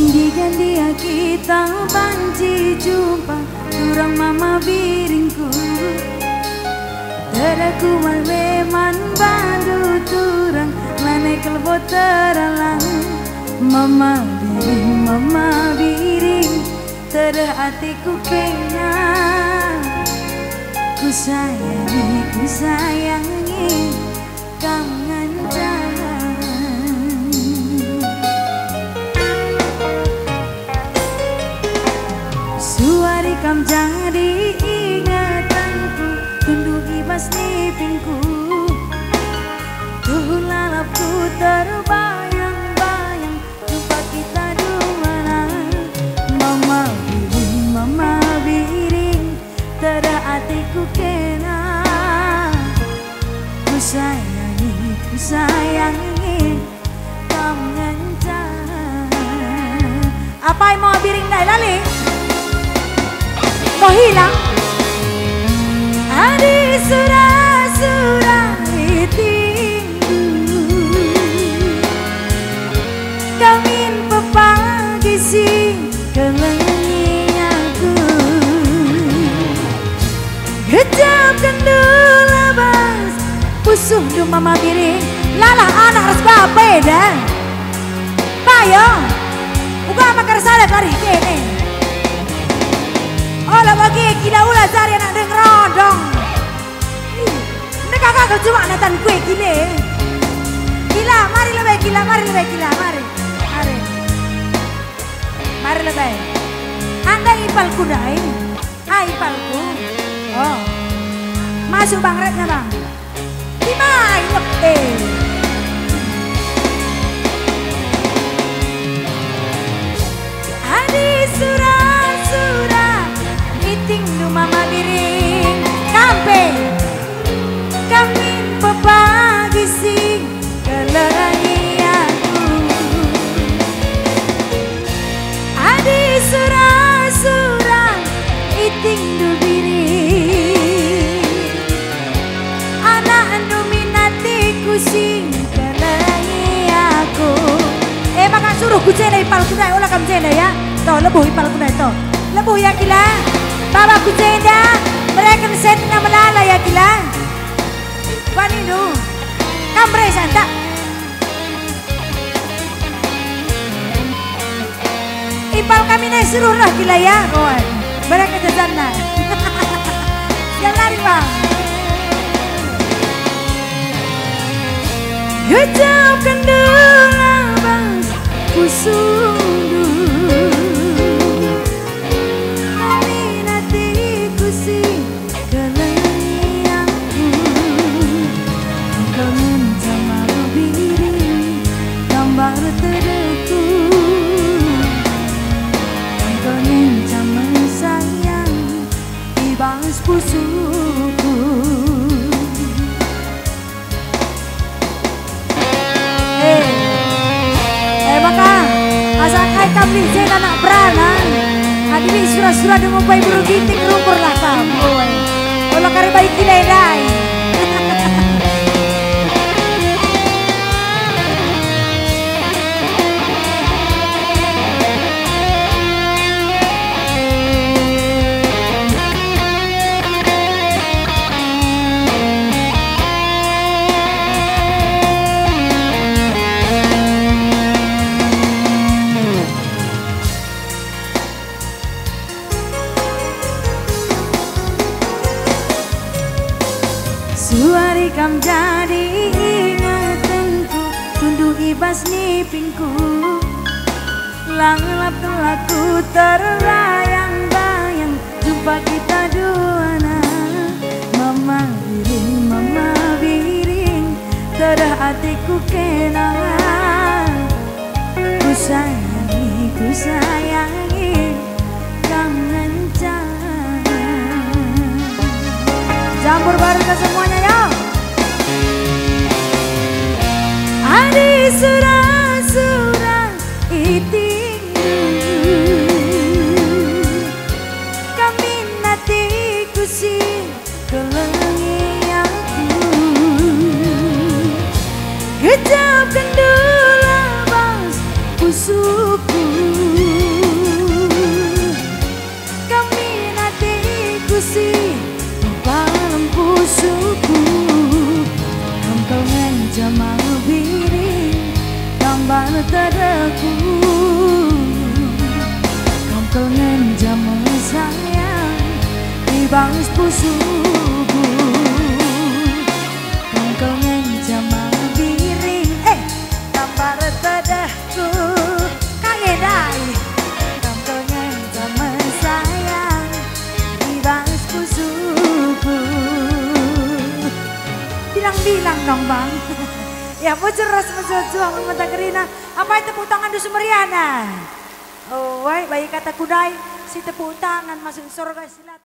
Indikan dia kita banci jumpa turang mama biringku. Teraku malweman bandu turang lane kelbo teralang. Mama biring tere hatiku kena. Ku sayangi kangen jalan. Suari kam jadi ingatanku, tunduh ibas nipinku. Tuh lalapku terbayang-bayang, jumpa kita dumana. Mama biring, tere hatiku kena. Ku sayangi kangen jalan. Apa yang mau biring dah lali? Kau hilang? Adi surah itinggu, kamin pepagi sing kelengi aku. Gejam kendula bas, pusuh du mama biring. Lalah anak harus bapeda. Payo, uga makar salat lari kene. Olah bagi kila ulah cari anak deng rodong. Ini kakak kau cuma natan kue gile. Gila, mari lebih gila, mari. Mari lebih. Anda ipalku dai. Ipalku. Oh. Masuk bang Retna bang. Dimai lebih. Adi surah iting du mama biring kampe kamin pepagi sing kelengi aku. Adi surah iting du biring anak dominatiku sing kelengi aku. Maka suruh ku cene ipal kunai olah kam cene ya. Toh lebuh ipal kunai toh. Lebuh ya gila. Baba ku cenda. Mereka setnya melala ya gila. Waninu. Kamre santa. Ipal kami naik suruh lah gila ya kawan. Mereka jajana. Jangan lari bang. Gejam kendula bang. Kusundu kami hatiku sing kelengi aku. Kangen sama biring gambar terdeku. Kangen sama sayang ibas pusuku. Maka asakai kami jena anak beranak hadiri surah-surah dengan bayi buru ginting rumpur lah kamu. Kalau kari bayi kilai. Suari kam jadi ingatanku, tunduh ibas nipinku. Langelap telaku terlayang-bayang, jumpa kita duana. Mama biring, tere hatiku kena. Ku sayangi kangen jalan. Campur baru ke semuanya ya. Adi surah itinggu, kami hatiku sing kelengi aku. Gejap kendula bas pusuku. tadaku Kau kangen zaman sayang di bangis pusuku Kau kangen zaman biring gambar tadaku kangen dai Kau kangen zaman sayang di bangis pusuku bilang-bilang dong bang. Ya muceros juang mata kerina. Apa tepuk tangan di Sumeriana? Oh, baik kata kudai si tepuk tangan masuk surga silat.